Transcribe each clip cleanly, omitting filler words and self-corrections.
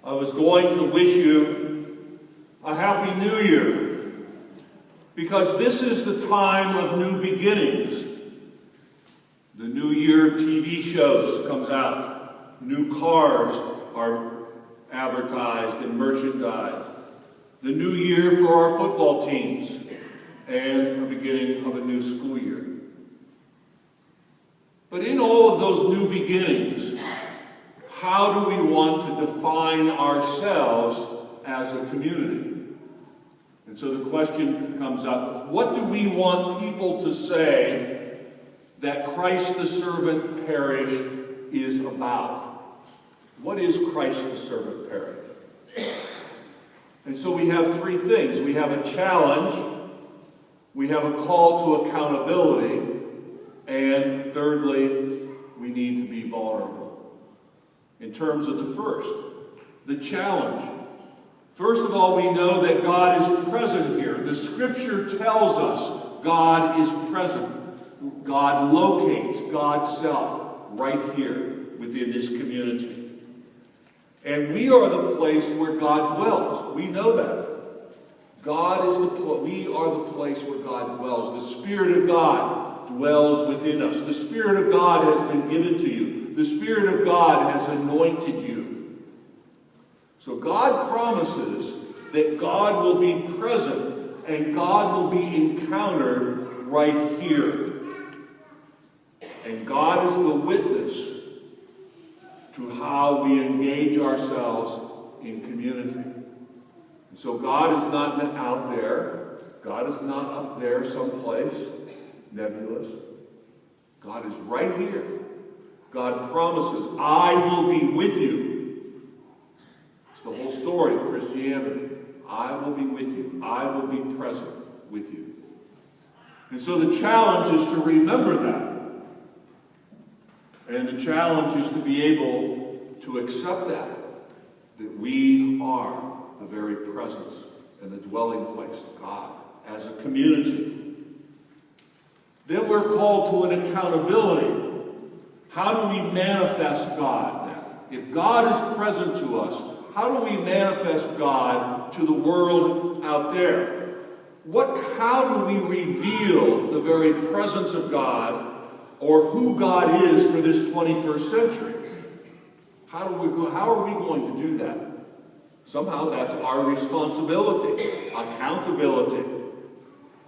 I was going to wish you a Happy New Year, because this is the time of new beginnings. The New Year TV shows comes out. New cars are advertised and merchandised. The new year for our football teams, and the beginning of a new school year. But in all of those new beginnings, how do we want to define ourselves as a community? And so the question comes up, what do we want people to say that Christ the Servant Parish is about? What is Christ the Servant Parish? And so we have three things. We have a challenge, we have a call to accountability, and thirdly, we need to be vulnerable. In terms of the first, the challenge. First of all, we know that God is present here. The Scripture tells us God is present. God locates God's self right here within this community. And we are the place where God dwells. We know that. We are the place where God dwells. The Spirit of God dwells within us. The Spirit of God has been given to you. The Spirit of God has anointed you. So God promises that God will be present and God will be encountered right here. And God is the witness to how we engage ourselves in community. And so God is not out there. God is not up there someplace nebulous. God is right here. God promises, I will be with you. It's the whole story of Christianity. I will be with you. I will be present with you. And so the challenge is to remember that. And the challenge is to be able to accept that we are the very presence and the dwelling place of God as a community. Then we're called to an accountability. How do we manifest God then? If God is present to us, how do we manifest God to the world out there? How do we reveal the very presence of God or who God is for this 21st century? How are we going to do that? Somehow that's our responsibility, accountability.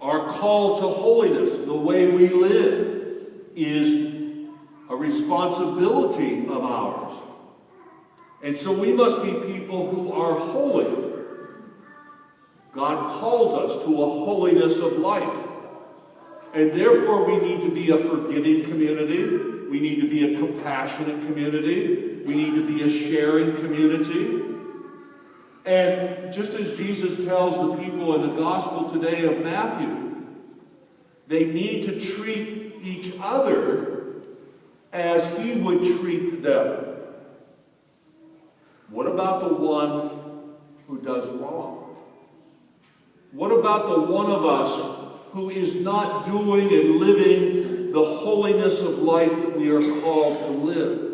Our call to holiness, the way we live, is a responsibility of ours. And so we must be people who are holy. God calls us to a holiness of life. And therefore we need to be a forgiving community. We need to be a compassionate community. We need to be a sharing community. And just as Jesus tells the people in the gospel today of Matthew, they need to treat each other as he would treat them. What about the one who does wrong? What about the one of us who is not doing and living the holiness of life that we are called to live?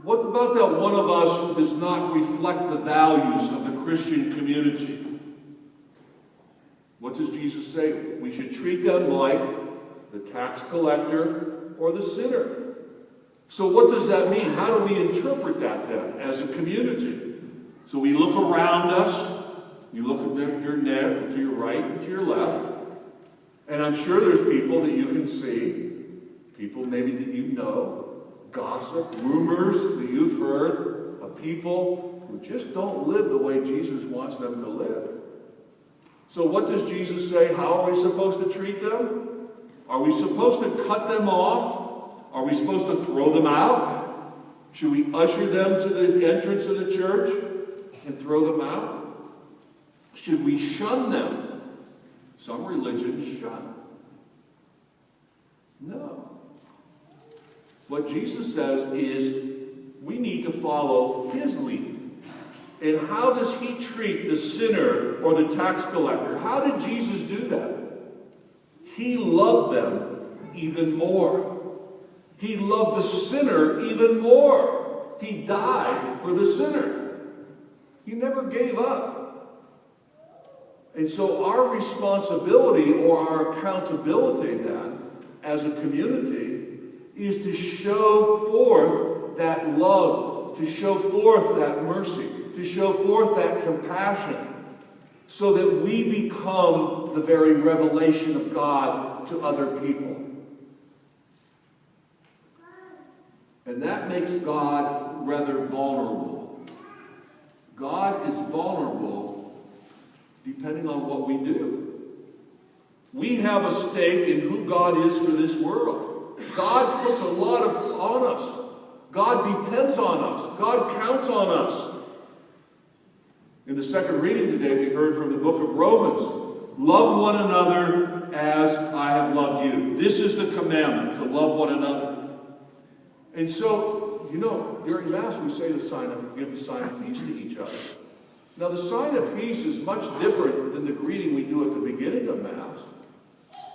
What about that one of us who does not reflect the values of the Christian community? What does Jesus say? We should treat them like the tax collector or the sinner. So what does that mean? How do we interpret that then as a community? So we look around us. You look at your net, to your right and to your left. And I'm sure there's people that you can see, people maybe that you know, gossip, rumors that you've heard of people who just don't live the way Jesus wants them to live. So what does Jesus say? How are we supposed to treat them? Are we supposed to cut them off? Are we supposed to throw them out? Should we usher them to the entrance of the church and throw them out? Should we shun them? Some religions shun. No. What Jesus says is we need to follow his lead. And how does he treat the sinner or the tax collector? How did Jesus do that? He loved them even more. He loved the sinner even more. He died for the sinner. He never gave up. And so our responsibility or our accountability then, as a community, is to show forth that love, to show forth that mercy, to show forth that compassion, so that we become the very revelation of God to other people. And that makes God rather vulnerable. God is vulnerable depending on what we do. We have a stake in who God is for this world. God puts a lot on us. God depends on us. God counts on us. In the second reading today, we heard from the book of Romans, love one another as I have loved you. This is the commandment, to love one another. And so, during Mass we say give the sign of peace to each other. Now the sign of peace is much different than the greeting we do at the beginning of Mass,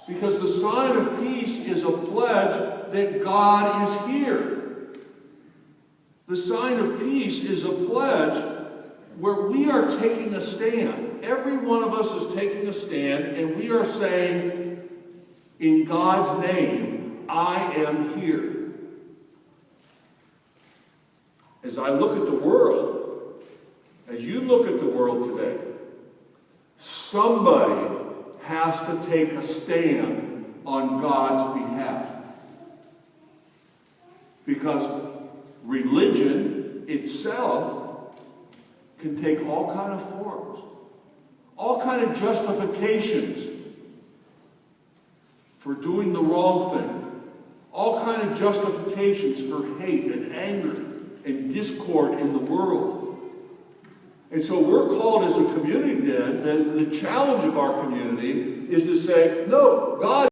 because the sign of peace is a pledge that God is here. The sign of peace is a pledge where we are taking a stand. Every one of us is taking a stand, and we are saying, in God's name, I am here. As I look at the world, as you look at the world today, somebody has to take a stand on God's behalf. Because religion itself can take all kind of forms, all kind of justifications for doing the wrong thing, all kind of justifications for hate and anger and discord in the world. And so we're called as a community then, the challenge of our community is to say, no, God